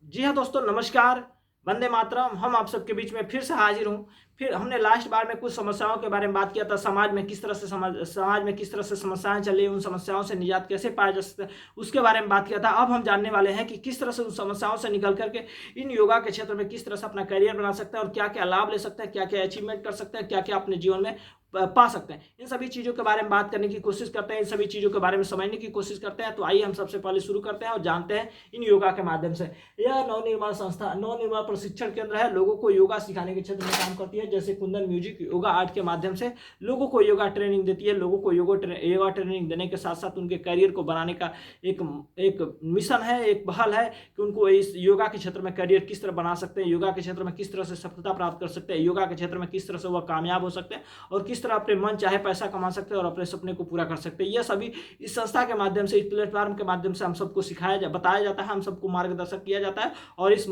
जी हाँ दोस्तों, नमस्कार। वंदे मातरम। हम आप सबके बीच में फिर से हाजिर हूँ। फिर हमने लास्ट बार में कुछ समस्याओं के बारे में बात किया था। समाज में किस तरह से समस्याएं चल रही हैं, उन समस्याओं से निजात कैसे पाया जा सकता है, उसके बारे में बात किया था। अब हम जानने वाले हैं कि किस तरह से उन समस्याओं से निकल करके इन योगा के क्षेत्र में किस तरह से अपना करियर बना सकते हैं और क्या क्या लाभ ले सकते हैं, क्या क्या अचीवमेंट कर सकते हैं, क्या क्या अपने जीवन में पा सकते हैं। इन सभी चीज़ों के बारे में बात करने की कोशिश करते हैं, इन सभी चीज़ों के बारे में समझने की कोशिश करते हैं। तो आइए हम सबसे पहले शुरू करते हैं और जानते हैं इन योगा के माध्यम से। यह नवनिर्माण संस्था नवनिर्माण प्रशिक्षण केंद्र है, लोगों को योगा सिखाने के क्षेत्र में काम करती है। जैसे कुंदन म्यूजिक योगा आर्ट के माध्यम से लोगों को योगा ट्रेनिंग देती है। लोगों को योगा ट्रेनिंग देने के साथ साथ उनके करियर को बनाने का एक एक मिशन है, एक पहल है कि उनको इस योगा के क्षेत्र में करियर किस तरह बना सकते हैं, योगा के क्षेत्र में किस तरह से सफलता प्राप्त कर सकते हैं, योगा के क्षेत्र में किस तरह से वह कामयाब हो सकते हैं और किस तरह अपने मन चाहे पैसा कमा सकते हैं और अपने सपने को पूरा कर सकते हैं। यह सभी इस संस्था के माध्यम से, इस प्लेटफॉर्म के माध्यम से हम सबको बताया जाता है, हम सबको मार्गदर्शक किया जाता है और इस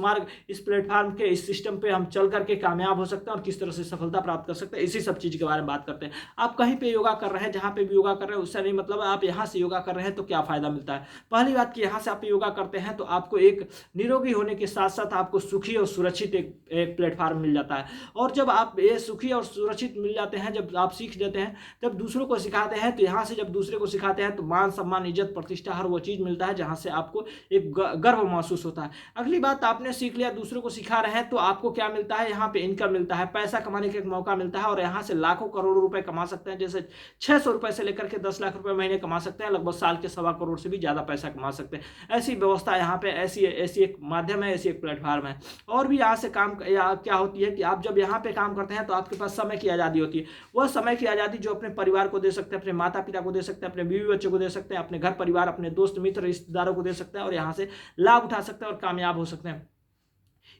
प्लेटफॉर्म के इस सिस्टम पे हम चल करके कामयाब हो सकते हैं और किस तरह से सफलता प्राप्त कर सकते हैं, इसी सब चीज़ के बारे में बात करते हैं। आप कहीं पे योगा कर रहे हैं, जहाँ पे भी योगा कर रहे हैं, उससे नहीं मतलब आप यहाँ से योगा कर रहे हैं तो क्या फायदा मिलता है। पहली बात कि यहाँ से आप योगा करते हैं तो आपको एक निरोगी होने के साथ साथ आपको सुखी और सुरक्षित एक प्लेटफॉर्म मिल जाता है। और जब आप ये सुखी और सुरक्षित मिल जाते हैं, जब आप सीख जाते हैं, जब दूसरों को सिखाते हैं, तो यहाँ से जब दूसरे को सिखाते हैं तो मान सम्मान इज्जत प्रतिष्ठा हर वो चीज़ मिलता है जहाँ से आपको एक गर्व महसूस होता है। अगली बात, आपने सीख लिया, दूसरों को सिखा रहे हैं तो आपको क्या मिलता है, यहाँ पे इनकम मिलता है, पैसा कमाने का एक मौका मिलता है और यहाँ से लाखों करोड़ों रुपए कमा सकते हैं। जैसे 600 रुपए से लेकर के 10 लाख रुपए महीने कमा सकते हैं, लगभग साल के 1.25 करोड़ से भी ज़्यादा पैसा कमा सकते हैं। ऐसी व्यवस्था यहाँ पे, ऐसी ऐसी एक माध्यम है, ऐसी एक प्लेटफॉर्म है। और भी यहाँ से काम क्या होती है कि आप जब यहाँ पे काम करते हैं तो आपके पास समय की आज़ादी होती है। वह समय की आज़ादी जो अपने परिवार को दे सकते हैं, अपने माता पिता को दे सकते हैं, अपने बीवी बच्चों को दे सकते हैं, अपने घर परिवार, अपने दोस्त मित्र रिश्तेदारों को दे सकते हैं और यहाँ से लाभ उठा सकते हैं और कामयाब हो सकते हैं।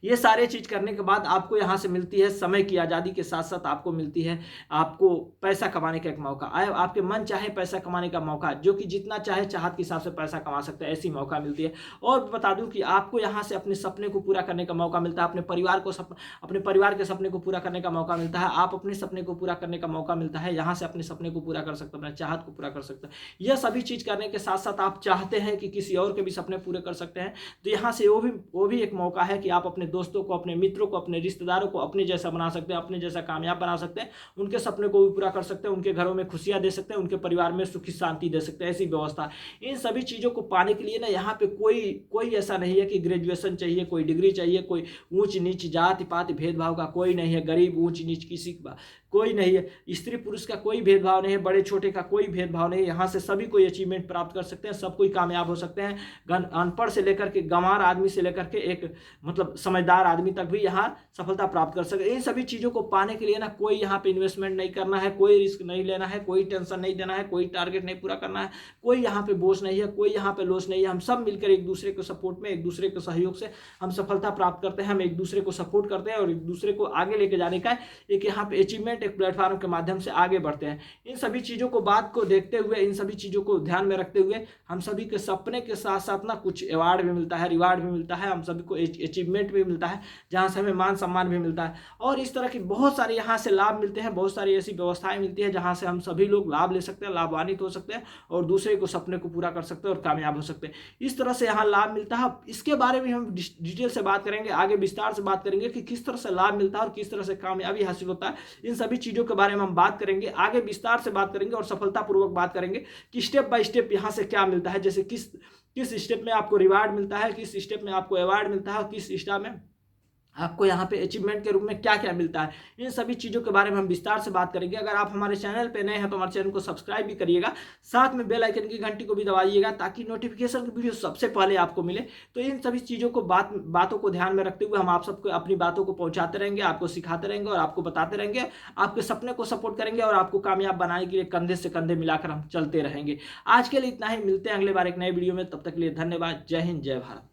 ये सारे चीज़ करने के बाद आपको यहाँ से मिलती है समय की आज़ादी के साथ साथ आपको मिलती है आपको पैसा कमाने का एक मौका। आपके मन चाहे पैसा कमाने का मौका, जो कि जितना चाहे चाहत के हिसाब से पैसा कमा सकते हैं, ऐसी मौका मिलती है। और बता दूं कि आपको यहाँ से अपने सपने को पूरा करने का मौका मिलता है, अपने परिवार के सपने को पूरा करने का मौका मिलता है। आप अपने सपने को पूरा करने का मौका मिलता है, यहाँ से अपने सपने को पूरा कर सकते हैं, अपने चाहत को पूरा कर सकते हैं। यह सभी चीज़ करने के साथ साथ आप चाहते हैं कि किसी और के भी सपने पूरे कर सकते हैं, तो यहाँ से वो भी एक मौका है कि आप अपने दोस्तों को, अपने मित्रों को, अपने रिश्तेदारों को अपने जैसा बना सकते हैं, अपने जैसा कामयाब बना सकते हैं, उनके सपने को भी पूरा कर सकते हैं, उनके घरों में खुशियां दे सकते हैं, उनके परिवार में सुखी शांति दे सकते हैं। ऐसी व्यवस्था। इन सभी चीज़ों को पाने के लिए ना यहाँ पे कोई ऐसा नहीं है कि ग्रेजुएशन चाहिए, कोई डिग्री चाहिए, कोई ऊंच नीच जाति पाति भेदभाव का कोई नहीं है, गरीब ऊंच नीच किसी का कोई नहीं है, स्त्री पुरुष का कोई भेदभाव नहीं है, बड़े छोटे का कोई भेदभाव नहीं है। यहाँ से सभी कोई अचीवमेंट प्राप्त कर सकते हैं, सब कोई कामयाब हो सकते हैं। अनपढ़ से लेकर के गंवार आदमी से लेकर के एक मतलब समझदार आदमी तक भी यहाँ सफलता प्राप्त कर सकते हैं। इन सभी चीज़ों को पाने के लिए ना कोई यहाँ पे इन्वेस्टमेंट नहीं करना है, कोई रिस्क नहीं लेना है, कोई टेंशन नहीं देना है, कोई टारगेट नहीं पूरा करना है, कोई यहाँ पे बोझ नहीं है, कोई यहाँ पे लॉस नहीं है। हम सब मिलकर एक दूसरे के सपोर्ट में, एक दूसरे के सहयोग से हम सफलता प्राप्त करते हैं। हम एक दूसरे को सपोर्ट करते हैं और एक दूसरे को आगे लेके जाने का एक यहाँ पे अचीवमेंट, एक प्लेटफॉर्म के माध्यम से आगे बढ़ते हैं। इन सभी चीज़ों को बात को देखते हुए, इन सभी चीज़ों को ध्यान में रखते हुए हम सभी के सपने के साथ साथ ना कुछ अवार्ड भी मिलता है, रिवार्ड भी मिलता है, हम सभी को अचीवमेंट भी मिलता है, जहाँ से हमें मान सम्मान भी मिलता है। और इस तरह की बहुत सारे यहाँ से लाभ मिलते हैं, बहुत सारी ऐसी व्यवस्थाएं मिलती है जहाँ से हम सभी लोग लाभ ले सकते हैं, लाभान्वित हो सकते हैं और दूसरे को सपने को पूरा कर सकते हैं और कामयाब हो सकते हैं। इस तरह से यहाँ लाभ मिलता है। इसके बारे में हम डिटेल से बात करेंगे, आगे विस्तार से बात करेंगे कि किस तरह से लाभ मिलता है और किस तरह से कामयाबी हासिल होता है। इन सभी चीज़ों के बारे में हम बात करेंगे, आगे विस्तार से बात करेंगे और सफलतापूर्वक बात करेंगे कि स्टेप बाय स्टेप यहाँ से क्या मिलता है। जैसे किस स्टेप में आपको रिवार्ड मिलता है, किस स्टेप में आपको अवार्ड मिलता है और किस स्टेप में आपको यहाँ पे अचीवमेंट के रूप में क्या क्या मिलता है। इन सभी चीज़ों के बारे में हम विस्तार से बात करेंगे। अगर आप हमारे चैनल पे नए हैं तो हमारे चैनल को सब्सक्राइब भी करिएगा, साथ में बेल आइकन की घंटी को भी दबाइएगा ताकि नोटिफिकेशन की वीडियो सबसे पहले आपको मिले। तो इन सभी चीज़ों को बातों को ध्यान में रखते हुए हम आप सबको अपनी बातों को पहुँचाते रहेंगे, आपको सिखाते रहेंगे और आपको बताते रहेंगे, आपके सपने को सपोर्ट करेंगे और आपको कामयाब बनाने के लिए कंधे से कंधे मिलाकर हम चलते रहेंगे। आज के लिए इतना ही, मिलते हैं अगले बार एक नए वीडियो में। तब तक के लिए धन्यवाद। जय हिंद, जय भारत।